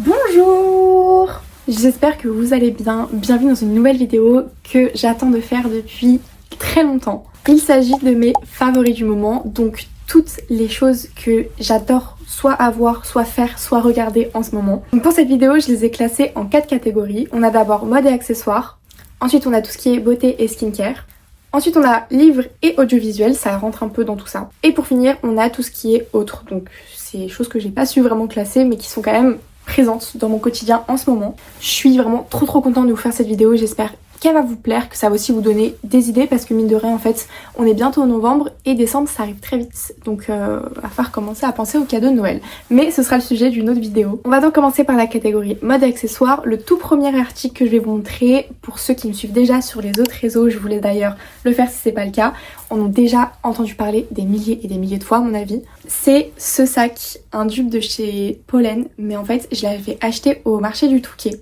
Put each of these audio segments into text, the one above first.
Bonjour! J'espère que vous allez bien. Bienvenue dans une nouvelle vidéo que j'attends de faire depuis très longtemps. Il s'agit de mes favoris du moment, donc toutes les choses que j'adore soit avoir, soit faire, soit regarder en ce moment. Donc pour cette vidéo, je les ai classées en 4 catégories. On a d'abord mode et accessoires. Ensuite, on a tout ce qui est beauté et skincare. Ensuite, on a livres et audiovisuel, ça rentre un peu dans tout ça. Et pour finir, on a tout ce qui est autre. Donc c'est des choses que j'ai pas su vraiment classer, mais qui sont quand même présente dans mon quotidien en ce moment. Je suis vraiment trop contente de vous faire cette vidéo, j'espère qu'elle va vous plaire, que ça va aussi vous donner des idées parce que mine de rien en fait on est bientôt en novembre et décembre ça arrive très vite, donc va falloir commencer à penser aux cadeaux de Noël. Mais ce sera le sujet d'une autre vidéo. On va donc commencer par la catégorie mode et accessoires. Le tout premier article que je vais vous montrer, pour ceux qui me suivent déjà sur les autres réseaux, je voulais d'ailleurs le faire si c'est pas le cas, on a déjà entendu parler des milliers et des milliers de fois à mon avis. C'est ce sac, un dupe de chez Pollen, mais en fait je l'avais acheté au marché du Touquet.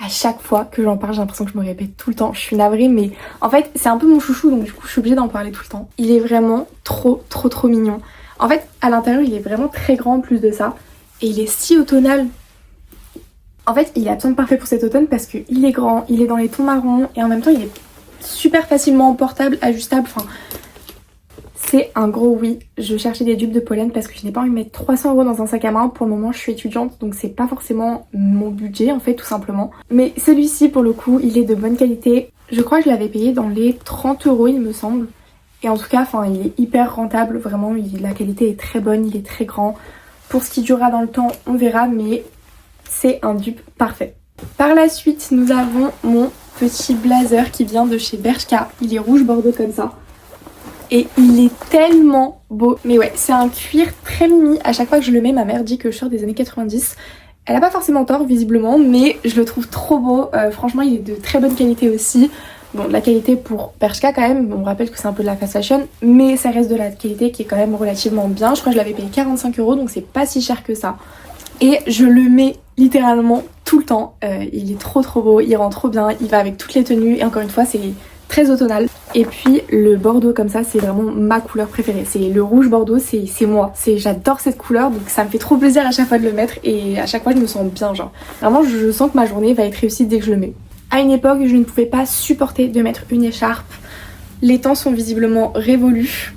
À chaque fois que j'en parle, j'ai l'impression que je me répète tout le temps. Je suis navrée, mais en fait, c'est un peu mon chouchou, donc du coup, je suis obligée d'en parler tout le temps. Il est vraiment trop mignon. En fait, à l'intérieur, il est vraiment très grand en plus de ça. Et il est si automnal. En fait, il est absolument parfait pour cet automne parce qu'il est grand, il est dans les tons marrons et en même temps, il est super facilement portable, ajustable. Enfin, c'est un gros oui. Je cherchais des dupes de Pollen parce que je n'ai pas envie de mettre 300 € dans un sac à main. Pour le moment, je suis étudiante, donc c'est pas forcément mon budget en fait, tout simplement. Mais celui-ci, pour le coup, il est de bonne qualité. Je crois que je l'avais payé dans les 30 € il me semble. Et en tout cas, enfin, il est hyper rentable. Vraiment, la qualité est très bonne, il est très grand. Pour ce qui durera dans le temps, on verra, mais c'est un dupe parfait. Par la suite, nous avons mon petit blazer qui vient de chez Bershka. Il est rouge bordeaux comme ça. Et il est tellement beau. Mais ouais, c'est un cuir très mimi. À chaque fois que je le mets, ma mère dit que je sors des années 90. Elle a pas forcément tort visiblement, mais je le trouve trop beau. Franchement, il est de très bonne qualité aussi. Bon, de la qualité pour Bershka quand même. On rappelle que c'est un peu de la fast fashion, mais ça reste de la qualité qui est quand même relativement bien. Je crois que je l'avais payé 45 €, donc c'est pas si cher que ça. Et je le mets littéralement tout le temps. Il est trop beau, il rend trop bien, il va avec toutes les tenues. Et encore une fois, c'est très automnal. Et puis le bordeaux comme ça, c'est vraiment ma couleur préférée. C'est le rouge bordeaux, c'est moi. J'adore cette couleur, donc ça me fait trop plaisir à chaque fois de le mettre et à chaque fois je me sens bien, genre. Vraiment, je sens que ma journée va être réussie dès que je le mets. À une époque, je ne pouvais pas supporter de mettre une écharpe. Les temps sont visiblement révolus.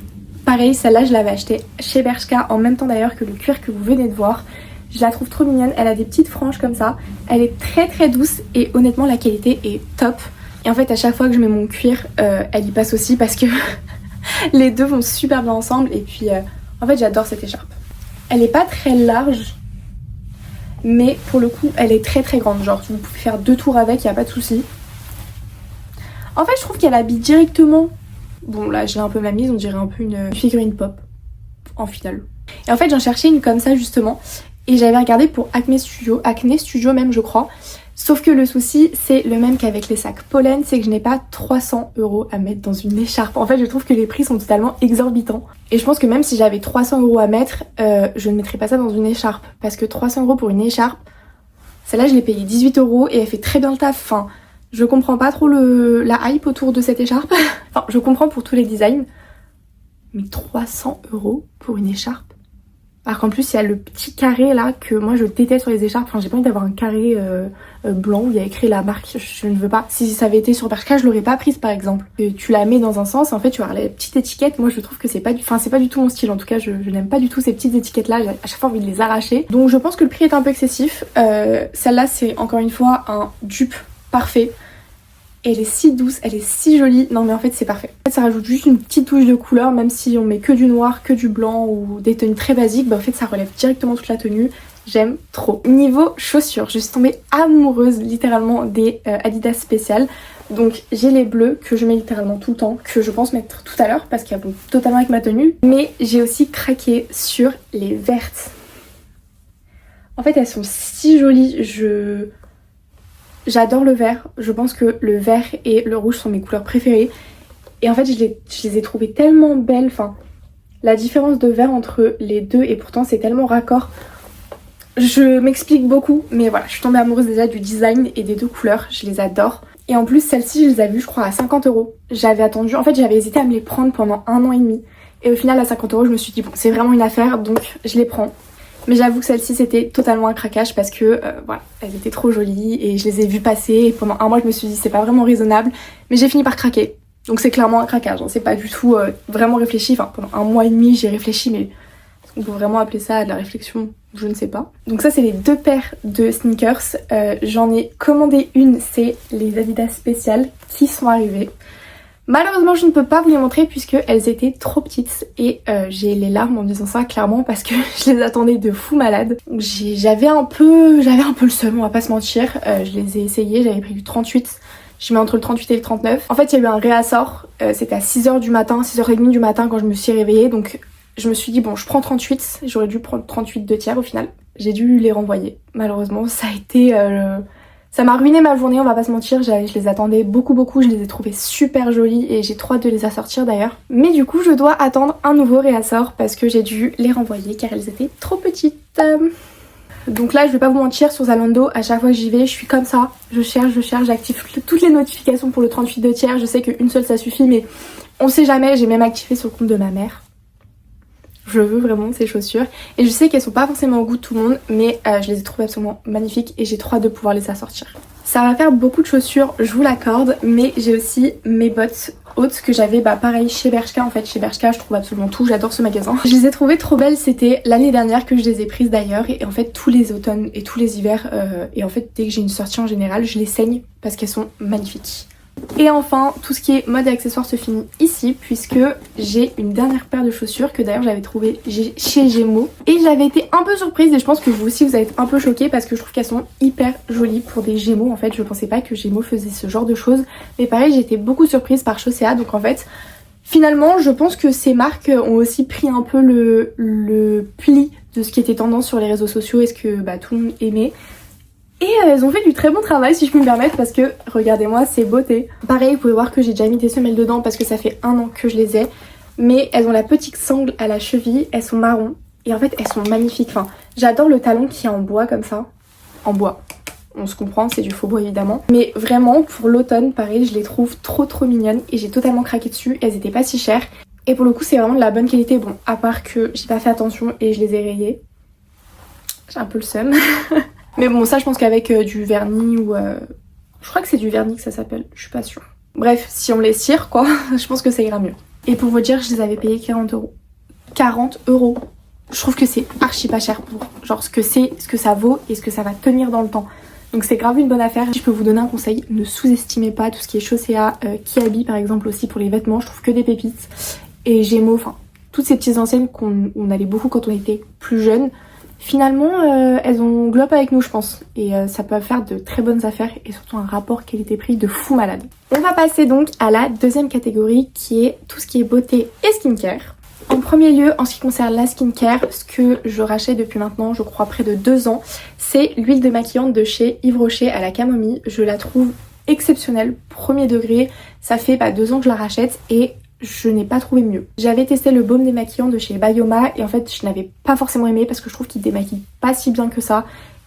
Pareil, celle-là, je l'avais achetée chez Bershka en même temps d'ailleurs que le cuir que vous venez de voir. Je la trouve trop mignonne, elle a des petites franges comme ça. Elle est très douce et honnêtement, la qualité est top. Et en fait, à chaque fois que je mets mon cuir, elle y passe aussi parce que les deux vont super bien ensemble. Et puis, en fait, j'adore cette écharpe. Elle est pas très large, mais pour le coup, elle est très grande. Genre, vous pouvez faire 2 tours avec, y a pas de souci. En fait, je trouve qu'elle habille directement. Bon, là, je l'ai un peu mal mise, on dirait un peu une figurine pop en finale. Et en fait, j'en cherchais une comme ça justement. Et j'avais regardé pour Acne Studio même, je crois. Sauf que le souci, c'est le même qu'avec les sacs Pollen, c'est que je n'ai pas 300 € à mettre dans une écharpe. En fait, je trouve que les prix sont totalement exorbitants. Et je pense que même si j'avais 300 € à mettre, je ne mettrais pas ça dans une écharpe. Parce que 300 € pour une écharpe, celle-là, je l'ai payée 18 € et elle fait très bien le taf. Enfin, je comprends pas trop la hype autour de cette écharpe. Enfin, je comprends pour tous les designs. Mais 300 € pour une écharpe? Alors qu'en plus il y a le petit carré là que moi je déteste sur les écharpes. Enfin, j'ai pas envie d'avoir un carré blanc où il y a écrit la marque, je ne veux pas. Si ça avait été sur Bershka, je l'aurais pas prise par exemple. Et tu la mets dans un sens, en fait tu vas avoir les petites étiquettes. Moi je trouve que c'est pas du tout mon style. En tout cas je n'aime pas du tout ces petites étiquettes là, j'ai à chaque fois envie de les arracher. Donc je pense que le prix est un peu excessif. Celle-là c'est encore une fois un dupe parfait. Elle est si douce, elle est si jolie. Non mais en fait c'est parfait. En fait ça rajoute juste une petite touche de couleur, même si on met que du noir, que du blanc ou des tenues très basiques, bah en fait ça relève directement toute la tenue. J'aime trop. Niveau chaussures, je suis tombée amoureuse littéralement des Adidas spéciales. Donc j'ai les bleus que je mets littéralement tout le temps, que je pense mettre tout à l'heure parce qu'elles vont totalement avec ma tenue. Mais j'ai aussi craqué sur les vertes. En fait elles sont si jolies, j'adore le vert, je pense que le vert et le rouge sont mes couleurs préférées. Et en fait je les ai trouvées tellement belles, enfin la différence de vert entre les deux et pourtant c'est tellement raccord. Je m'explique beaucoup, mais voilà, je suis tombée amoureuse déjà du design et des deux couleurs, je les adore. Et en plus celles-ci je les avais vues je crois à 50 €. J'avais attendu, en fait j'avais hésité à me les prendre pendant 1 an et demi. Et au final à 50 € je me suis dit bon c'est vraiment une affaire donc je les prends. Mais j'avoue que celle-ci c'était totalement un craquage parce que voilà, elles étaient trop jolies et je les ai vues passer et pendant un mois je me suis dit c'est pas vraiment raisonnable, mais j'ai fini par craquer. Donc c'est clairement un craquage, hein. C'est pas du tout vraiment réfléchi, enfin pendant un mois et demi j'ai réfléchi, mais on peut vraiment appeler ça de la réflexion, je ne sais pas. Donc ça c'est les 2 paires de sneakers, j'en ai commandé une, c'est les Adidas spéciales qui sont arrivées. Malheureusement je ne peux pas vous les montrer puisque elles étaient trop petites et j'ai les larmes en disant ça clairement parce que je les attendais de fou malade. J'avais un peu le seum, on va pas se mentir, je les ai essayées, j'avais pris du 38, je mets entre le 38 et le 39. En fait il y a eu un réassort, c'était à 6h du matin, 6h30 du matin quand je me suis réveillée, donc je me suis dit bon je prends 38, j'aurais dû prendre 38 2/3 au final. J'ai dû les renvoyer, malheureusement ça a été... Ça m'a ruiné ma journée, on va pas se mentir, je les attendais beaucoup, je les ai trouvées super jolies et j'ai trop hâte de les assortir d'ailleurs. Mais du coup je dois attendre un nouveau réassort parce que j'ai dû les renvoyer car elles étaient trop petites. Donc là je vais pas vous mentir, sur Zalando à chaque fois que j'y vais je suis comme ça, je cherche, j'active toutes les notifications pour le 38 2/3, je sais qu'une seule ça suffit mais on sait jamais, j'ai même activé sur le compte de ma mère. Je veux vraiment ces chaussures et je sais qu'elles sont pas forcément au goût de tout le monde mais je les ai trouvées absolument magnifiques et j'ai trop hâte de pouvoir les assortir. Ça va faire beaucoup de chaussures, je vous l'accorde, mais j'ai aussi mes bottes hautes que j'avais pareil chez Bershka. En fait chez Bershka je trouve absolument tout, j'adore ce magasin. Je les ai trouvées trop belles, c'était l'année dernière que je les ai prises d'ailleurs et en fait tous les automnes et tous les hivers et en fait dès que j'ai une sortie en général je les saigne parce qu'elles sont magnifiques. Et enfin, tout ce qui est mode et accessoires se finit ici puisque j'ai une dernière paire de chaussures que d'ailleurs j'avais trouvée chez Gémeaux. Et j'avais été un peu surprise et je pense que vous aussi vous allez être un peu choqués parce que je trouve qu'elles sont hyper jolies pour des Gémeaux. En fait, je pensais pas que Gémeaux faisait ce genre de choses. Mais pareil, j'ai été beaucoup surprise par Chaussea. Donc en fait, finalement, je pense que ces marques ont aussi pris un peu le pli de ce qui était tendance sur les réseaux sociaux et ce que tout le monde aimait. Et elles ont fait du très bon travail si je peux me permettre parce que regardez-moi ces beautés. Pareil vous pouvez voir que j'ai déjà mis des semelles dedans parce que ça fait 1 an que je les ai. Mais elles ont la petite sangle à la cheville, elles sont marron et en fait elles sont magnifiques. Enfin j'adore le talon qui est en bois comme ça. En bois, on se comprend, c'est du faux bois évidemment. Mais vraiment pour l'automne pareil je les trouve trop mignonnes et j'ai totalement craqué dessus. Elles étaient pas si chères. Et pour le coup c'est vraiment de la bonne qualité. Bon à part que j'ai pas fait attention et je les ai rayées. J'ai un peu le seum. Mais bon ça je pense qu'avec du vernis ou... je crois que c'est du vernis que ça s'appelle, je suis pas sûre. Bref, si on les cire quoi, je pense que ça ira mieux. Et pour vous dire, je les avais payés 40 euros. 40 euros. Je trouve que c'est archi pas cher pour genre ce que c'est, ce que ça vaut et ce que ça va tenir dans le temps. Donc c'est grave une bonne affaire. Si je peux vous donner un conseil, ne sous-estimez pas tout ce qui est Chaussea, Kiabi par exemple aussi pour les vêtements, je trouve que des pépites. Et Gémeaux, enfin toutes ces petites enseignes qu'on allait beaucoup quand on était plus jeune. Finalement, elles ont glow up avec nous je pense et ça peut faire de très bonnes affaires et surtout un rapport qualité-prix de fou malade. On va passer donc à la deuxième catégorie qui est tout ce qui est beauté et skincare. En premier lieu, en ce qui concerne la skincare, ce que je rachète depuis maintenant, je crois près de 2 ans, c'est l'huile démaquillante de chez Yves Rocher à la camomille. Je la trouve exceptionnelle, premier degré, ça fait 2 ans que je la rachète et je n'ai pas trouvé mieux. J'avais testé le baume démaquillant de chez Bioma et en fait je n'avais pas forcément aimé parce que je trouve qu'il démaquille pas si bien que ça.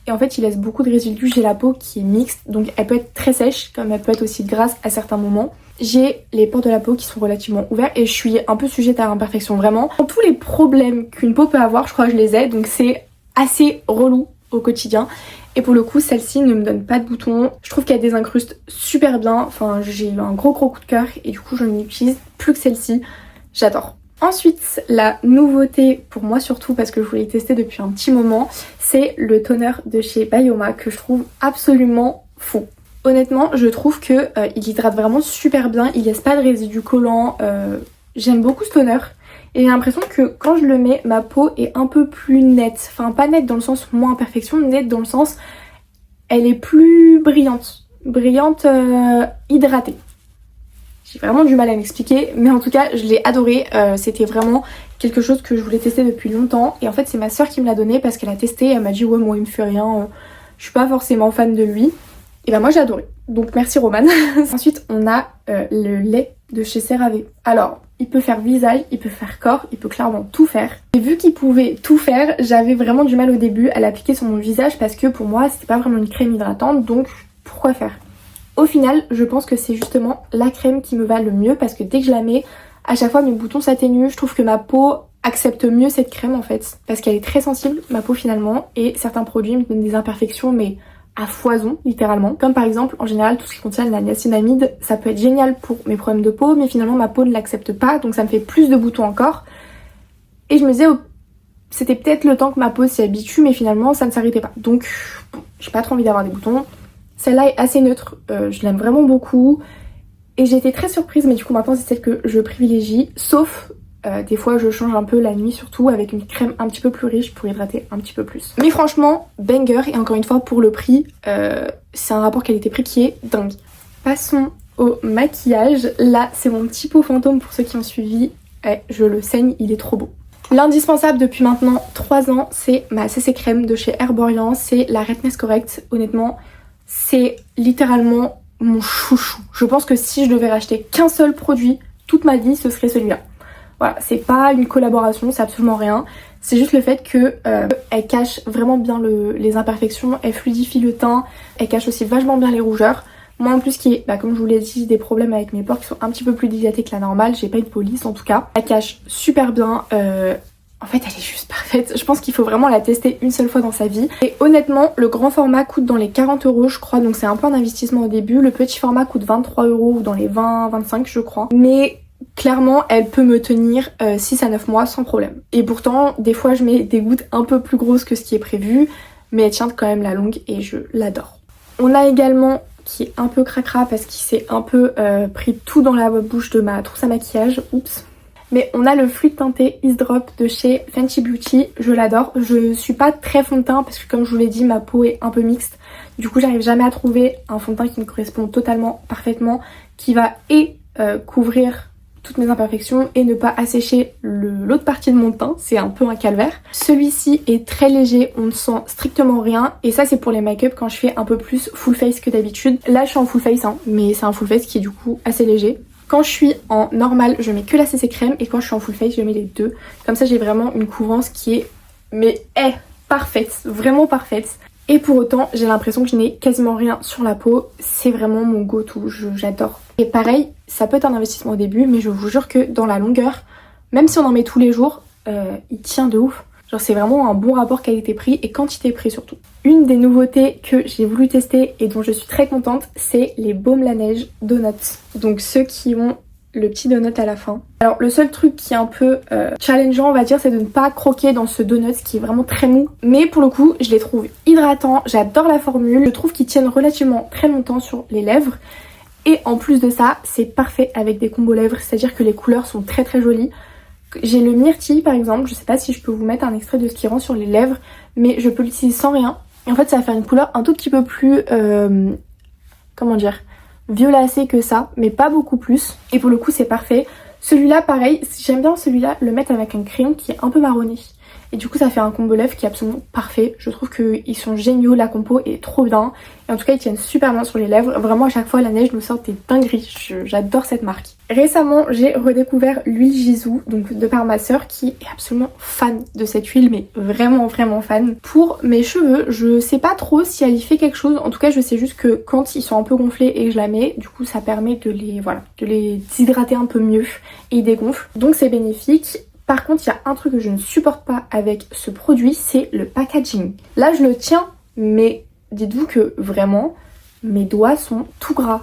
Et en fait il laisse beaucoup de résidus, j'ai la peau qui est mixte donc elle peut être très sèche comme elle peut être aussi grasse à certains moments. J'ai les pores de la peau qui sont relativement ouverts et je suis un peu sujette à l'imperfection vraiment. Tous les problèmes qu'une peau peut avoir je crois que je les ai donc c'est assez relou au quotidien. Et pour le coup celle-ci ne me donne pas de boutons, je trouve qu'elle désincruste super bien, enfin j'ai eu un gros coup de cœur et du coup je n'utilise plus que celle-ci, j'adore. Ensuite la nouveauté pour moi surtout parce que je voulais tester depuis un petit moment, c'est le toner de chez Bioma que je trouve absolument fou. Honnêtement je trouve que il hydrate vraiment super bien, il laisse pas de résidus collants, j'aime beaucoup ce toner. Et j'ai l'impression que quand je le mets, ma peau est un peu plus nette. Enfin pas nette dans le sens moins imperfection, nette dans le sens elle est plus brillante. Brillante hydratée. J'ai vraiment du mal à m'expliquer mais en tout cas je l'ai adoré. C'était vraiment quelque chose que je voulais tester depuis longtemps. Et en fait c'est ma soeur qui me l'a donné parce qu'elle a testé et elle m'a dit ouais moi il me fait rien, je suis pas forcément fan de lui. Et moi j'ai adoré. Donc merci Romane. Ensuite on a le lait de chez CeraVe. Alors il peut faire visage, il peut faire corps, il peut clairement tout faire. Et vu qu'il pouvait tout faire, j'avais vraiment du mal au début à l'appliquer sur mon visage parce que pour moi c'était pas vraiment une crème hydratante donc pourquoi faire? Au final je pense que c'est justement la crème qui me va le mieux parce que dès que je la mets, à chaque fois mes boutons s'atténuent, je trouve que ma peau accepte mieux cette crème en fait, parce qu'elle est très sensible, ma peau finalement, et certains produits me donnent des imperfections mais à foison littéralement. Comme par exemple en général tout ce qui contient de la niacinamide, ça peut être génial pour mes problèmes de peau, mais finalement ma peau ne l'accepte pas, donc ça me fait plus de boutons encore. Et je me disais c'était peut-être le temps que ma peau s'y habitue, mais finalement ça ne s'arrêtait pas. Donc bon, j'ai pas trop envie d'avoir des boutons. Celle-là est assez neutre, je l'aime vraiment beaucoup. Et j'ai été très surprise, mais du coup maintenant c'est celle que je privilégie. Sauf des fois je change un peu la nuit, surtout avec une crème un petit peu plus riche pour hydrater un petit peu plus. Mais franchement, banger, et encore une fois pour le prix, c'est un rapport qualité-prix qui est dingue. Passons au maquillage. Là c'est mon petit pot fantôme pour ceux qui ont suivi. Je le saigne, il est trop beau. L'indispensable depuis maintenant 3 ans, c'est ma CC crème de chez Herborian. C'est la Redness Correct. Honnêtement, c'est littéralement mon chouchou. Je pense que si je devais racheter qu'un seul produit toute ma vie, ce serait celui-là. Voilà, c'est pas une collaboration, c'est absolument rien. C'est juste le fait que elle cache vraiment bien les imperfections, elle fluidifie le teint, elle cache aussi vachement bien les rougeurs. Moi en plus qui est, comme je vous l'ai dit, des problèmes avec mes pores qui sont un petit peu plus dilatés que la normale, j'ai pas une peau lisse en tout cas. Elle cache super bien, en fait elle est juste parfaite. Je pense qu'il faut vraiment la tester une seule fois dans sa vie. Et honnêtement le grand format coûte dans les 40 € je crois, donc c'est un peu un investissement au début. Le petit format coûte 23 € ou dans les 20-25 je crois. Mais clairement elle peut me tenir 6 à 9 mois sans problème. Et pourtant des fois je mets des gouttes un peu plus grosses que ce qui est prévu, mais elle tient quand même la longue et je l'adore. On a également, qui est un peu cracra parce qu'il s'est un peu pris tout dans la bouche de ma trousse à maquillage, oups. Mais on a le fluide teinté Ease Drop de chez Fenty Beauty, je l'adore. Je suis pas très fond de teint parce que comme je vous l'ai dit ma peau est un peu mixte. Du coup j'arrive jamais à trouver un fond de teint qui me correspond totalement, parfaitement, qui va couvrir toutes mes imperfections et ne pas assécher l'autre partie de mon teint, c'est un peu un calvaire. Celui-ci est très léger, on ne sent strictement rien, et ça c'est pour les make-up quand je fais un peu plus full face que d'habitude. Là je suis en full face mais c'est un full face qui est du coup assez léger. Quand je suis en normal je mets que la CC crème, et quand je suis en full face je mets les deux. Comme ça j'ai vraiment une couvrance qui est parfaite, vraiment parfaite. Et pour autant j'ai l'impression que je n'ai quasiment rien sur la peau, c'est vraiment mon go-to, j'adore. Et pareil, ça peut être un investissement au début, mais je vous jure que dans la longueur, même si on en met tous les jours, il tient de ouf. Genre c'est vraiment un bon rapport qualité-prix et quantité-prix surtout. Une des nouveautés que j'ai voulu tester et dont je suis très contente, c'est les baumes la neige donuts. Donc ceux qui ont le petit donut à la fin. Alors le seul truc qui est un peu challengeant on va dire, c'est de ne pas croquer dans ce donut qui est vraiment très mou. Mais pour le coup je les trouve hydratants, j'adore la formule, je trouve qu'ils tiennent relativement très longtemps sur les lèvres. Et en plus de ça c'est parfait avec des combos lèvres, c'est à dire que les couleurs sont très très jolies. J'ai le myrtille par exemple, je sais pas si je peux vous mettre un extrait de ce qui rend sur les lèvres, mais je peux l'utiliser sans rien. Et en fait ça va faire une couleur un tout petit peu plus, comment dire, violacé que ça, mais pas beaucoup plus. Et pour le coup c'est parfait. Celui-là pareil, j'aime bien celui-là le mettre avec un crayon qui est un peu marronné. Et du coup ça fait un combo lèvres qui est absolument parfait. Je trouve qu'ils sont géniaux, la compo est trop bien. Et en tout cas ils tiennent super bien sur les lèvres. Vraiment à chaque fois la neige nous sort des dingueries. J'adore cette marque. Récemment j'ai redécouvert l'huile Jisoo, donc de par ma soeur qui est absolument fan de cette huile, mais vraiment vraiment fan. Pour mes cheveux, je sais pas trop si elle y fait quelque chose. En tout cas je sais juste que quand ils sont un peu gonflés et que je la mets, du coup ça permet de les hydrater un peu mieux et ils dégonflent. Donc c'est bénéfique. Par contre, il y a un truc que je ne supporte pas avec ce produit, c'est le packaging. Là, je le tiens, mais dites-vous que vraiment, mes doigts sont tout gras.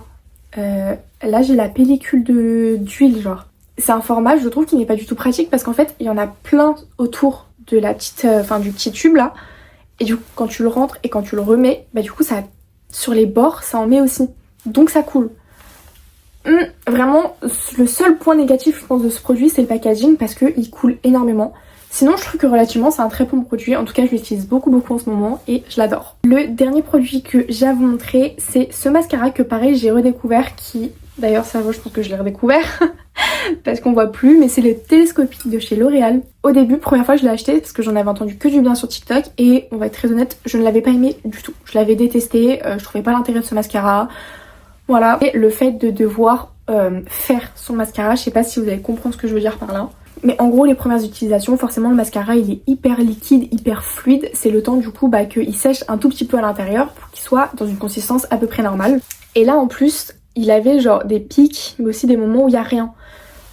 Là, j'ai la pellicule d'huile, genre. C'est un format, je trouve, qui n'est pas du tout pratique parce qu'en fait, il y en a plein autour de la petite, du petit tube là. Et du coup, quand tu le rentres et quand tu le remets, du coup, ça, sur les bords, ça en met aussi. Donc, ça coule. Vraiment le seul point négatif je pense de ce produit c'est le packaging parce qu'il coule énormément. Sinon je trouve que relativement c'est un très bon produit, en tout cas je l'utilise beaucoup en ce moment et je l'adore. Le dernier produit que j'ai à vous montrer c'est ce mascara que pareil j'ai redécouvert, qui d'ailleurs ça va, je pense que je l'ai redécouvert parce qu'on voit plus, mais c'est le télescopique de chez L'Oréal. Au début, première fois je l'ai acheté parce que j'en avais entendu que du bien sur TikTok et on va être très honnête, je ne l'avais pas aimé du tout. Je l'avais détesté, je trouvais pas l'intérêt de ce mascara. Voilà, et le fait de devoir faire son mascara, je sais pas si vous allez comprendre ce que je veux dire par là. Mais en gros les premières utilisations, forcément le mascara il est hyper liquide, hyper fluide. C'est le temps du coup qu'il sèche un tout petit peu à l'intérieur pour qu'il soit dans une consistance à peu près normale. Et là en plus il avait genre des pics mais aussi des moments où il n'y a rien.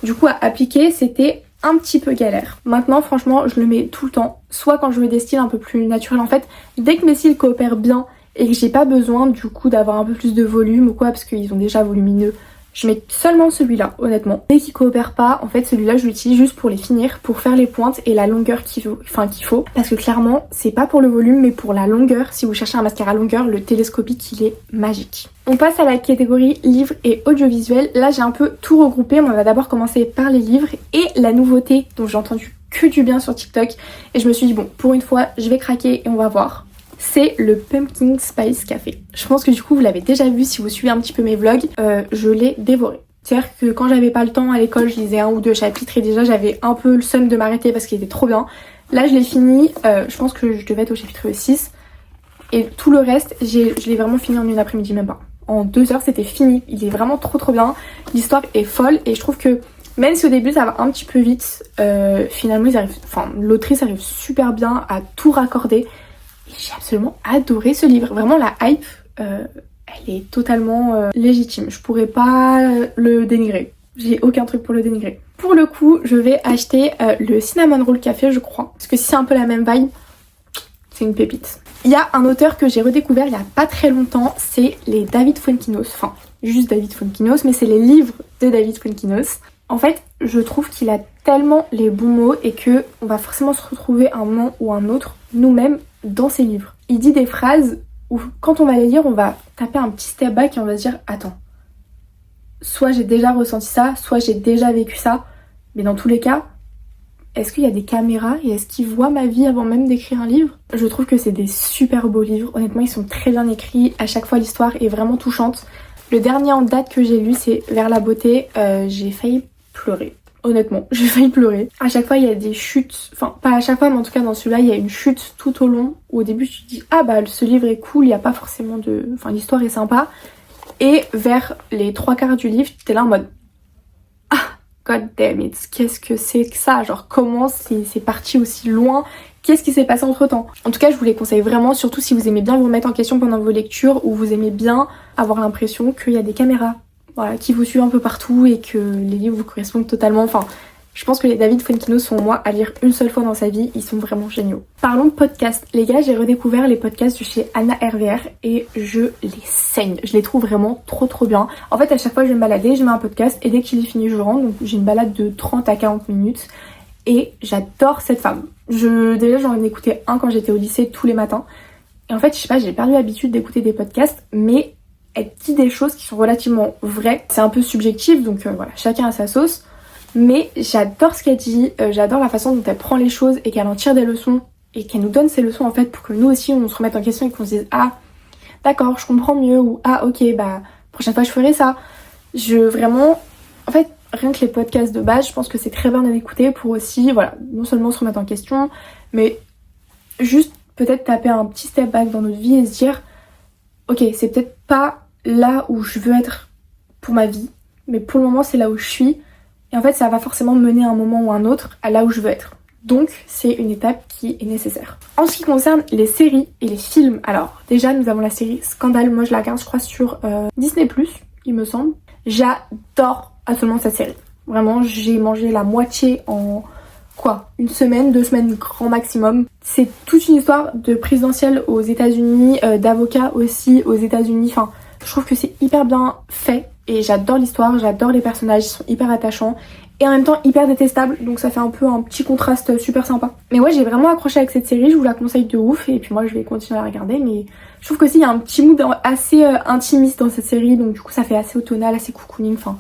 Du coup à appliquer c'était un petit peu galère. Maintenant franchement je le mets tout le temps, soit quand je veux des styles un peu plus naturels en fait, dès que mes styles coopèrent bien et que j'ai pas besoin du coup d'avoir un peu plus de volume ou quoi parce qu'ils ont déjà volumineux, je mets seulement celui-là honnêtement. Dès qu'il coopère pas, en fait celui-là je l'utilise juste pour les finir, pour faire les pointes et la longueur qu'il faut, parce que clairement c'est pas pour le volume mais pour la longueur. Si vous cherchez un mascara longueur, le télescopique il est magique. On passe à la catégorie livres et audiovisuels. Là j'ai un peu tout regroupé, on va d'abord commencer par les livres et la nouveauté dont j'ai entendu que du bien sur TikTok et je me suis dit bon pour une fois je vais craquer et on va voir. C'est le Pumpkin Spice Café. Je pense que du coup vous l'avez déjà vu si vous suivez un petit peu mes vlogs, je l'ai dévoré. C'est-à-dire que quand j'avais pas le temps à l'école, je lisais 1 ou 2 chapitres et déjà j'avais un peu le seum de m'arrêter parce qu'il était trop bien. Là je l'ai fini, je pense que je devais être au chapitre 6 et tout le reste je l'ai vraiment fini en une après-midi, même pas. En 2 heures c'était fini, il est vraiment trop bien, l'histoire est folle et je trouve que même si au début ça va un petit peu vite, finalement l'autrice arrive super bien à tout raccorder. J'ai absolument adoré ce livre. Vraiment la hype, elle est totalement légitime. Je pourrais pas le dénigrer. J'ai aucun truc pour le dénigrer. Pour le coup, je vais acheter le Cinnamon Roll Café, je crois. Parce que si c'est un peu la même vibe, c'est une pépite. Il y a un auteur que j'ai redécouvert il y a pas très longtemps, c'est les David Fuenquinos. Enfin, juste David Fuenquinos, mais c'est les livres de David Fuenquinos. En fait, je trouve qu'il a tellement les bons mots et que on va forcément se retrouver un moment ou un autre, nous-mêmes, dans ses livres. Il dit des phrases où quand on va les lire, on va taper un petit step back et on va se dire attends, soit j'ai déjà ressenti ça, soit j'ai déjà vécu ça, mais dans tous les cas, est-ce qu'il y a des caméras et est-ce qu'ils voient ma vie avant même d'écrire un livre? Je trouve que c'est des super beaux livres, honnêtement ils sont très bien écrits, à chaque fois l'histoire est vraiment touchante. Le dernier en date que j'ai lu c'est Vers la beauté, j'ai failli pleurer. Honnêtement, j'ai failli pleurer. À chaque fois, il y a des chutes. Enfin, pas à chaque fois, mais en tout cas, dans celui-là, il y a une chute tout au long. Où au début, tu te dis, ah bah, ce livre est cool, il n'y a pas forcément de... Enfin, l'histoire est sympa. Et vers les 3/4 du livre, t'es là en mode, ah, god damn it, qu'est-ce que c'est que ça? Genre, comment c'est parti aussi loin? Qu'est-ce qui s'est passé entre temps? En tout cas, je vous les conseille vraiment, surtout si vous aimez bien vous remettre en question pendant vos lectures ou vous aimez bien avoir l'impression qu'il y a des caméras. Voilà, qui vous suivent un peu partout et que les livres vous correspondent totalement. Enfin, je pense que les David Fuenquinos sont moi à lire une seule fois dans sa vie, ils sont vraiment géniaux. Parlons de podcasts. Les gars, j'ai redécouvert les podcasts de chez Anna RVR et je les saigne. Je les trouve vraiment trop bien. En fait, à chaque fois que je vais me balader, je mets un podcast et dès qu'il est fini, je rentre. Donc j'ai une balade de 30 à 40 minutes et j'adore cette femme. Déjà, j'en ai écouté un quand j'étais au lycée tous les matins. Et en fait, je sais pas, j'ai perdu l'habitude d'écouter des podcasts, mais elle dit des choses qui sont relativement vraies. C'est un peu subjectif, donc voilà, chacun a sa sauce. Mais j'adore ce qu'elle dit, j'adore la façon dont elle prend les choses et qu'elle en tire des leçons et qu'elle nous donne ces leçons en fait pour que nous aussi on se remette en question et qu'on se dise ah d'accord je comprends mieux ou ah ok bah prochaine fois je ferai ça. Vraiment, en fait rien que les podcasts de base je pense que c'est très bien d'en écouter pour aussi voilà non seulement se remettre en question mais juste peut-être taper un petit step back dans notre vie et se dire ok c'est peut-être pas là où je veux être pour ma vie mais pour le moment c'est là où je suis. Et en fait, ça va forcément mener à un moment ou à un autre à là où je veux être. Donc, c'est une étape qui est nécessaire. En ce qui concerne les séries et les films, alors déjà, nous avons la série Scandale. Moi, je la regarde, je crois, sur Disney+, il me semble. J'adore absolument cette série. Vraiment, j'ai mangé la moitié en une semaine, 2 semaines grand maximum. C'est toute une histoire de présidentielle aux États-Unis, d'avocats aussi aux États-Unis. Enfin, je trouve que c'est hyper bien fait. Et j'adore l'histoire, j'adore les personnages, ils sont hyper attachants et en même temps hyper détestables, donc ça fait un peu un petit contraste super sympa. Mais ouais, j'ai vraiment accroché avec cette série, je vous la conseille de ouf et puis moi je vais continuer à la regarder, mais je trouve qu'aussi il y a un petit mood assez intimiste dans cette série, donc du coup ça fait assez automnal, assez cocooning, enfin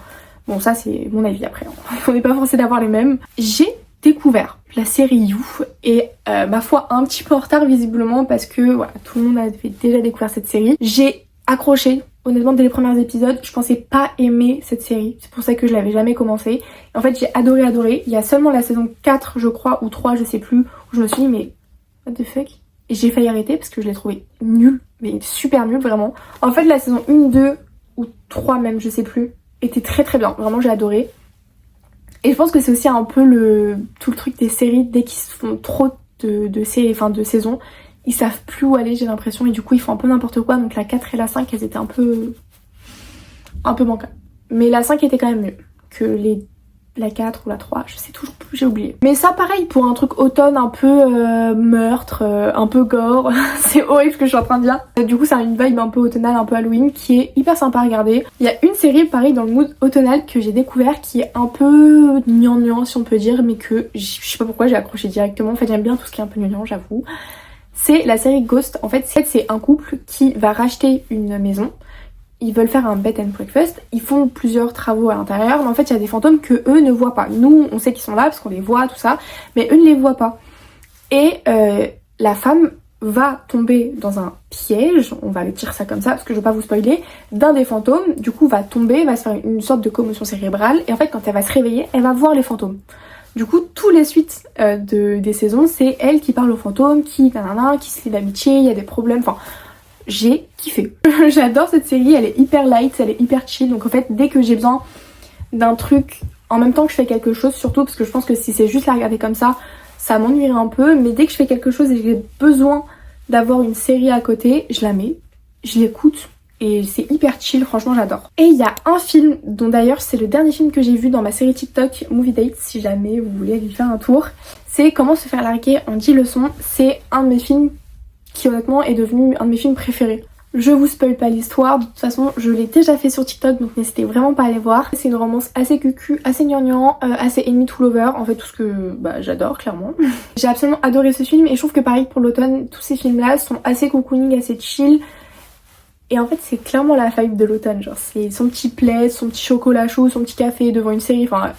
bon ça c'est mon avis après, hein. On n'est pas forcé d'avoir les mêmes. J'ai découvert la série You et ma foi un petit peu en retard visiblement parce que voilà, tout le monde avait déjà découvert cette série. J'ai accroché. Honnêtement, dès les premiers épisodes, je pensais pas aimer cette série. C'est pour ça que je l'avais jamais commencé. Et en fait, j'ai adoré. Il y a seulement la saison 4, je crois, ou 3, je sais plus, où je me suis dit, mais what the fuck? Et j'ai failli arrêter parce que je l'ai trouvé nulle, mais super nulle, vraiment. En fait, la saison 1, 2, ou 3 même, je sais plus, était très bien. Vraiment, j'ai adoré. Et je pense que c'est aussi un peu tout le truc des séries, dès qu'ils se font trop de saisons, ils savent plus où aller j'ai l'impression et du coup ils font un peu n'importe quoi, donc la 4 et la 5 elles étaient un peu bancables. Mais la 5 était quand même mieux que les la 4 ou la 3, je sais toujours plus, j'ai oublié. Mais ça pareil pour un truc automne un peu meurtre, un peu gore, c'est horrible ce que je suis en train de dire. Du coup ça a une vibe un peu automnale, un peu Halloween qui est hyper sympa à regarder. Il y a une série pareil dans le mood automnal que j'ai découvert qui est un peu gnangnan si on peut dire, mais que je sais pas pourquoi j'ai accroché directement. En fait j'aime bien tout ce qui est un peu gnangnan, j'avoue. C'est la série Ghost. En fait c'est un couple qui va racheter une maison. Ils veulent faire un bed and breakfast, ils font plusieurs travaux à l'intérieur, mais en fait il y a des fantômes que eux ne voient pas. Nous on sait qu'ils sont là parce qu'on les voit, tout ça, mais eux ne les voient pas. Et la femme va tomber dans un piège, on va dire ça comme ça parce que je veux pas vous spoiler, d'un des fantômes, du coup va tomber, va se faire une sorte de commotion cérébrale, et en fait quand elle va se réveiller, elle va voir les fantômes. Du coup, tous les suites des saisons, c'est elle qui parle aux fantômes, qui se lie d'amitié, il y a des problèmes, enfin... J'ai kiffé. J'adore cette série, elle est hyper light, elle est hyper chill. Donc en fait, dès que j'ai besoin d'un truc en même temps que je fais quelque chose, surtout parce que je pense que si c'est juste la regarder comme ça m'ennuierait un peu. Mais dès que je fais quelque chose et que j'ai besoin d'avoir une série à côté, je la mets, je l'écoute et c'est hyper chill, franchement j'adore. Et il y a un film dont d'ailleurs c'est le dernier film que j'ai vu dans ma série TikTok Movie Date, si jamais vous voulez aller faire un tour. C'est Comment se faire larguer en 10 leçons. C'est un de mes films qui honnêtement est devenu un de mes films préférés. Je vous spoil pas l'histoire, de toute façon je l'ai déjà fait sur TikTok donc n'hésitez vraiment pas à aller voir. C'est une romance assez cucu, assez gnangnan, assez enemy to lover, en fait tout ce que j'adore clairement. J'ai absolument adoré ce film et je trouve que pareil pour l'automne, tous ces films là sont assez cocooning, assez chill. Et en fait c'est clairement la vibe de l'automne, genre c'est son petit plaid, son petit chocolat chaud, son petit café devant une série, enfin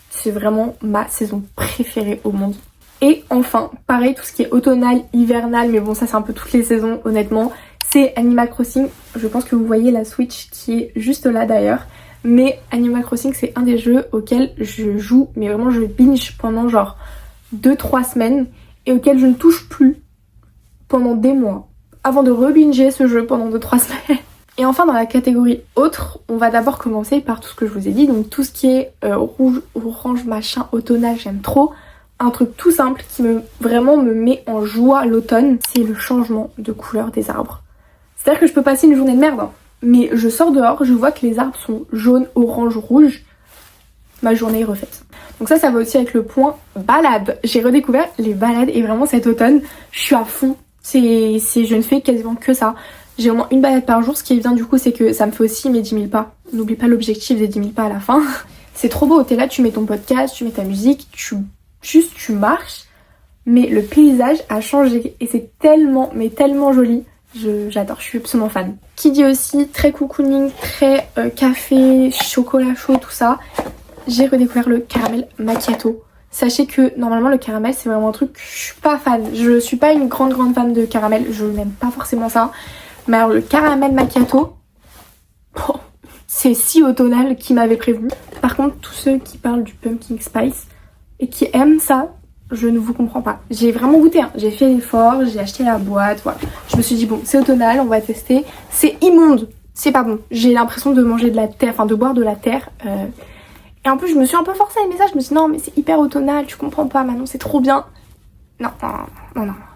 c'est vraiment ma saison préférée au monde. Et enfin, pareil, tout ce qui est automnal, hivernal, mais bon ça c'est un peu toutes les saisons honnêtement, c'est Animal Crossing. Je pense que vous voyez la Switch qui est juste là d'ailleurs. Mais Animal Crossing c'est un des jeux auxquels je joue, mais vraiment je binge pendant genre 2-3 semaines et auquel je ne touche plus pendant des mois avant de re-binger ce jeu pendant 2-3 semaines. Et enfin dans la catégorie autre, on va d'abord commencer par tout ce que je vous ai dit, donc tout ce qui est rouge, orange, machin, automnal, j'aime trop. Un truc tout simple qui vraiment me met en joie l'automne, c'est le changement de couleur des arbres. C'est-à-dire que je peux passer une journée de merde, hein, mais je sors dehors, je vois que les arbres sont jaunes, orange, rouge, ma journée est refaite. Donc ça va aussi avec le point balade. J'ai redécouvert les balades et vraiment cet automne, je suis à fond. Je ne fais quasiment que ça. J'ai au moins une balade par jour, ce qui est bien du coup c'est que ça me fait aussi mes 10 000 pas. N'oublie pas l'objectif des 10 000 pas à la fin. C'est trop beau, t'es là, tu mets ton podcast, tu mets ta musique, tu marches, mais le paysage a changé et c'est tellement, mais tellement joli. J'adore, je suis absolument fan. Qui dit aussi très cocooning, très café, chocolat chaud, tout ça, j'ai redécouvert le caramel macchiato. Sachez que normalement le caramel c'est vraiment un truc que je suis pas fan. Je suis pas une grande fan de caramel, je n'aime pas forcément ça. Mais alors le caramel macchiato, oh, c'est si automnal qui m'avait prévenu. Par contre tous ceux qui parlent du pumpkin spice et qui aiment ça, je ne vous comprends pas. J'ai vraiment goûté, hein. J'ai fait l'effort, j'ai acheté la boîte, voilà. Je me suis dit bon c'est automnal, on va tester. C'est immonde, c'est pas bon. J'ai l'impression de manger de la terre, enfin de boire de la terre. Et en plus je me suis un peu forcée à aimer ça, je me suis dit non mais c'est hyper automnal, tu comprends pas Manon, c'est trop bien. Non.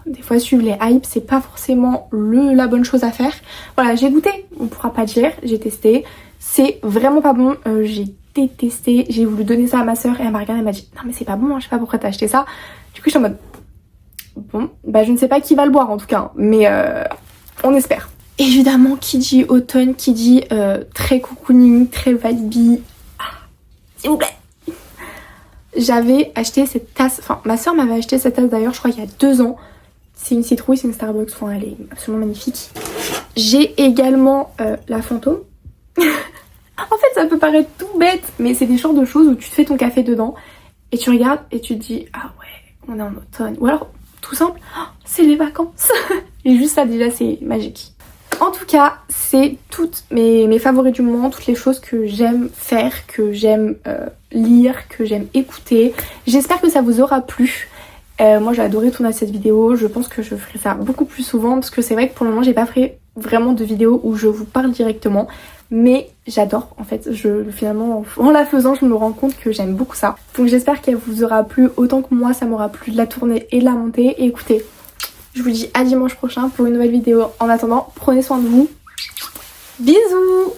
Des fois suivre les hypes c'est pas forcément la bonne chose à faire. Voilà, j'ai goûté, on pourra pas dire, j'ai testé. C'est vraiment pas bon, j'ai détesté, j'ai voulu donner ça à ma soeur et elle m'a regardé, elle m'a dit non mais c'est pas bon, hein, je sais pas pourquoi t'as acheté ça. Du coup je suis en mode bon, je ne sais pas qui va le boire en tout cas, mais on espère. Évidemment qui dit automne, qui dit très cocooning, très vibey, s'il vous plaît. J'avais acheté cette tasse, enfin ma soeur m'avait acheté cette tasse d'ailleurs je crois il y a 2 ans. C'est une citrouille, c'est une Starbucks, enfin elle est absolument magnifique. J'ai également la fantôme. En fait ça peut paraître tout bête mais c'est des genres de choses où tu te fais ton café dedans et tu regardes et tu te dis ah ouais on est en automne. Ou alors tout simple, oh, c'est les vacances. Et juste ça déjà c'est magique. En tout cas c'est toutes mes favoris du moment, toutes les choses que j'aime faire, que j'aime lire, que j'aime écouter. J'espère que ça vous aura plu. Moi j'ai adoré tourner cette vidéo, je pense que je ferai ça beaucoup plus souvent parce que c'est vrai que pour le moment j'ai pas fait vraiment de vidéos où je vous parle directement. Mais j'adore en fait, finalement en la faisant je me rends compte que j'aime beaucoup ça. Donc j'espère qu'elle vous aura plu autant que moi ça m'aura plu de la tourner et de la monter. Et écoutez, je vous dis à dimanche prochain pour une nouvelle vidéo. En attendant, prenez soin de vous. Bisous.